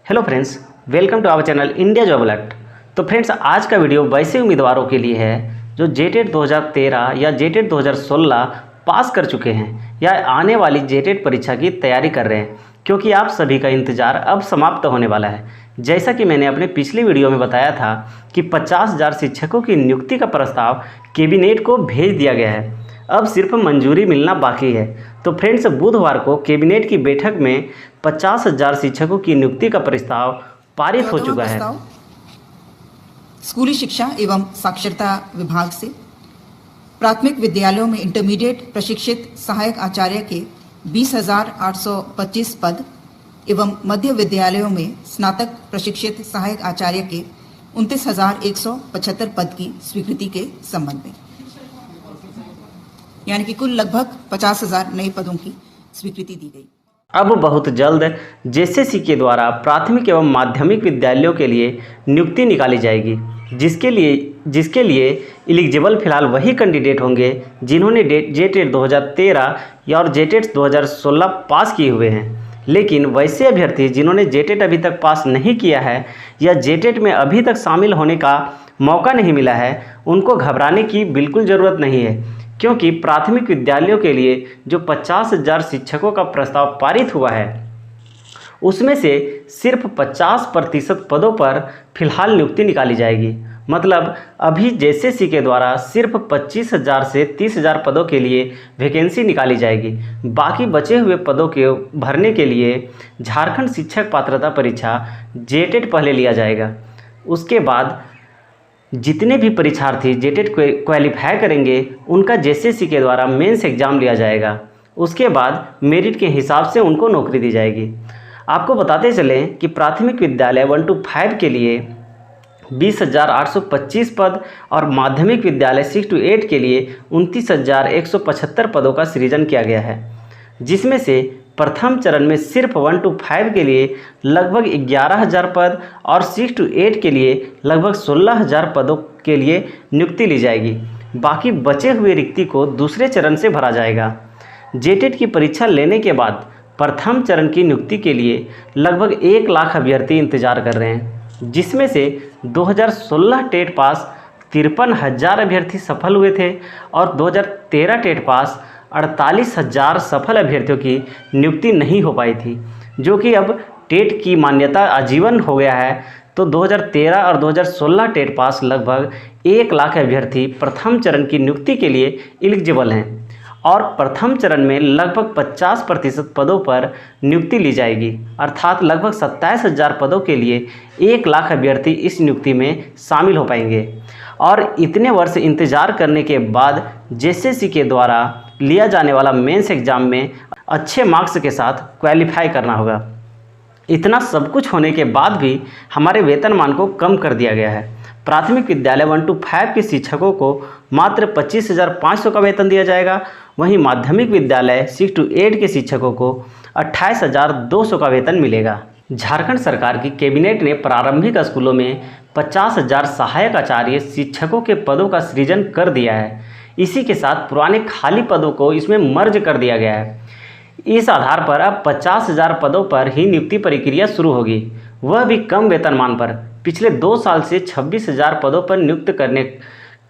Hello friends, welcome to our channel India job alert. तो friends, आज का video वैसे उम्मीदवारों के लिए है जो जेटेट 2013 या जेटेट 2016 पास कर चुके हैं या आने वाली जेटेट परीक्षा की तैयारी कर रहे हैं, क्योंकि आप सभी का इंतज़ार अब समाप्त होने वाला है। जैसा कि मैंने अपने पिछले वीडियो में बताया था कि 50,000 शिक्षकों की नियुक्ति का प्रस्ताव कैबिनेट को भेज दिया गया है, अब सिर्फ मंजूरी मिलना बाकी है। तो फ्रेंड्स, बुधवार को कैबिनेट की बैठक में 50,000 शिक्षकों की नियुक्ति का प्रस्ताव पारित हो चुका है। स्कूली शिक्षा एवं साक्षरता विभाग से प्राथमिक विद्यालयों में इंटरमीडिएट प्रशिक्षित सहायक आचार्य के 20,825 पद एवं मध्य विद्यालयों में स्नातक प्रशिक्षित सहायक आचार्य के 29,175 पद की स्वीकृति के संबंध में, यानी कि कुल लगभग 50,000 नए पदों की स्वीकृति दी गई। अब बहुत जल्द जेएसएससी के द्वारा प्राथमिक एवं माध्यमिक विद्यालयों के लिए नियुक्ति निकाली जाएगी, जिसके लिए एलिजिबल फिलहाल वही कैंडिडेट होंगे जिन्होंने जेटेट 2013 या और जेटेट 2016 पास किए हुए हैं। लेकिन वैसे अभ्यर्थी जिन्होंने जेटेट अभी तक पास नहीं किया है या जेटेट में अभी तक शामिल होने का मौका नहीं मिला है, उनको घबराने की बिल्कुल ज़रूरत नहीं है, क्योंकि प्राथमिक विद्यालयों के लिए जो 50,000 शिक्षकों का प्रस्ताव पारित हुआ है, उसमें से सिर्फ 50% पदों पर फिलहाल नियुक्ति निकाली जाएगी। मतलब अभी जेएसएससी के द्वारा सिर्फ 25,000 से 30,000 पदों के लिए वैकेंसी निकाली जाएगी। बाकी बचे हुए पदों के भरने के लिए झारखंड शिक्षक पात्रता परीक्षा जेटेट पहले लिया जाएगा। उसके बाद जितने भी परीक्षार्थी जेटेट क्वालिफाई करेंगे, उनका जेएसएससी के द्वारा मेंस एग्ज़ाम लिया जाएगा। उसके बाद मेरिट के हिसाब से उनको नौकरी दी जाएगी। आपको बताते चलें कि प्राथमिक विद्यालय 1 to 5 के लिए 20,825 पद और माध्यमिक विद्यालय 6 to 8 के लिए 29,175 पदों का सृजन किया गया है, जिसमें से प्रथम चरण में सिर्फ 1 to 5 के लिए लगभग 11,000 पद और 6 to 8 के लिए लगभग 16,000 पदों के लिए नियुक्ति ली जाएगी। बाकी बचे हुए रिक्ति को दूसरे चरण से भरा जाएगा। जेटेट की परीक्षा लेने के बाद प्रथम चरण की नियुक्ति के लिए लगभग 1 लाख अभ्यर्थी इंतजार कर रहे हैं, जिसमें से 2016 टेट पास 53,000 अभ्यर्थी सफल हुए थे और 2013 टेट पास 48,000 सफल अभ्यर्थियों की नियुक्ति नहीं हो पाई थी, जो कि अब टेट की मान्यता आजीवन हो गया है। तो 2013 और 2016 टेट पास लगभग 1 लाख अभ्यर्थी प्रथम चरण की नियुक्ति के लिए एलिजिबल हैं और प्रथम चरण में लगभग 50% पदों पर नियुक्ति ली जाएगी, अर्थात लगभग 27,000 पदों के लिए 1 लाख अभ्यर्थी इस नियुक्ति में शामिल हो पाएंगे। और इतने वर्ष इंतजार करने के बाद जेएसएससी के द्वारा लिया जाने वाला मेंस एग्ज़ाम में अच्छे मार्क्स के साथ क्वालिफाई करना होगा। इतना सब कुछ होने के बाद भी हमारे वेतनमान को कम कर दिया गया है। प्राथमिक विद्यालय 1 to 5 के शिक्षकों को मात्र 25,500 का वेतन दिया जाएगा, वहीं माध्यमिक विद्यालय 6 to 8 के शिक्षकों को 28,200 का वेतन मिलेगा। झारखंड सरकार की कैबिनेट ने प्रारंभिक स्कूलों में 50,000 सहायक आचार्य शिक्षकों के पदों का सृजन कर दिया है। इसी के साथ पुराने खाली पदों को इसमें मर्ज कर दिया गया है। इस आधार पर अब 50,000 पदों पर ही नियुक्ति प्रक्रिया शुरू होगी, वह भी कम वेतनमान पर। पिछले 2 साल से 26,000 पदों पर नियुक्त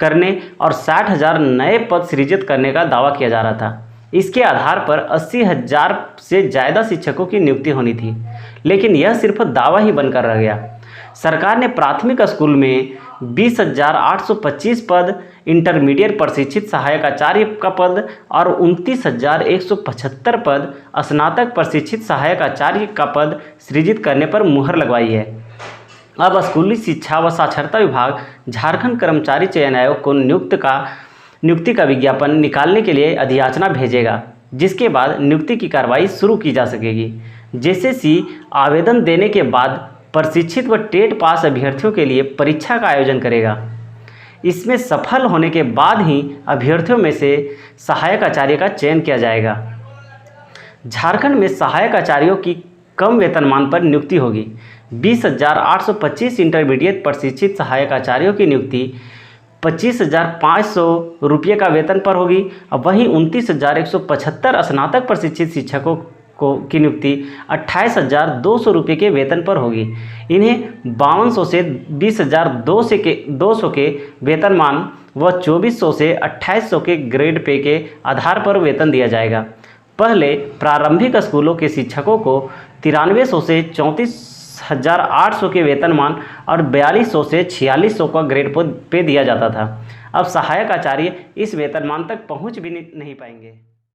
करने और 60,000 नए पद सृजित करने का दावा किया जा रहा था। इसके आधार पर 80,000 से ज़्यादा शिक्षकों की नियुक्ति होनी थी, लेकिन यह सिर्फ दावा ही बनकर रह गया। सरकार ने प्राथमिक स्कूल में 20,825 पद, इंटरमीडिएट प्रशिक्षित सहायक आचार्य का पद और 29,175 पद, स्नातक प्रशिक्षित सहायक आचार्य का पद सृजित करने पर मुहर लगवाई है। अब स्कूली शिक्षा व साक्षरता विभाग झारखंड कर्मचारी चयन आयोग को नियुक्ति का विज्ञापन निकालने के लिए अधियाचना भेजेगा, जिसके बाद नियुक्ति की कार्रवाई शुरू की जा सकेगी। जेएसएससी आवेदन देने के बाद प्रशिक्षित व टेट पास अभ्यर्थियों के लिए परीक्षा का आयोजन करेगा। इसमें सफल होने के बाद ही अभ्यर्थियों में से सहायक आचार्य का चयन किया जाएगा। झारखंड में सहायक आचार्यों की कम वेतनमान पर नियुक्ति होगी। 20,825 इंटरमीडिएट प्रशिक्षित सहायक आचार्यों की नियुक्ति 25,500 रुपये का वेतन पर होगी। अब वहीं 29,175 स्नातक प्रशिक्षित शिक्षकों की नियुक्ति 28,200 रुपये के वेतन पर होगी। इन्हें 5200 से 20,200 के वेतनमान व 2400 से 2800 के ग्रेड पे के आधार पर वेतन दिया जाएगा। पहले प्रारंभिक स्कूलों के शिक्षकों को 9300 से 34,800 के वेतनमान और 4200 से 4600 का ग्रेड पे दिया जाता था। अब सहायक आचार्य इस वेतनमान तक पहुंच भी नहीं पाएंगे।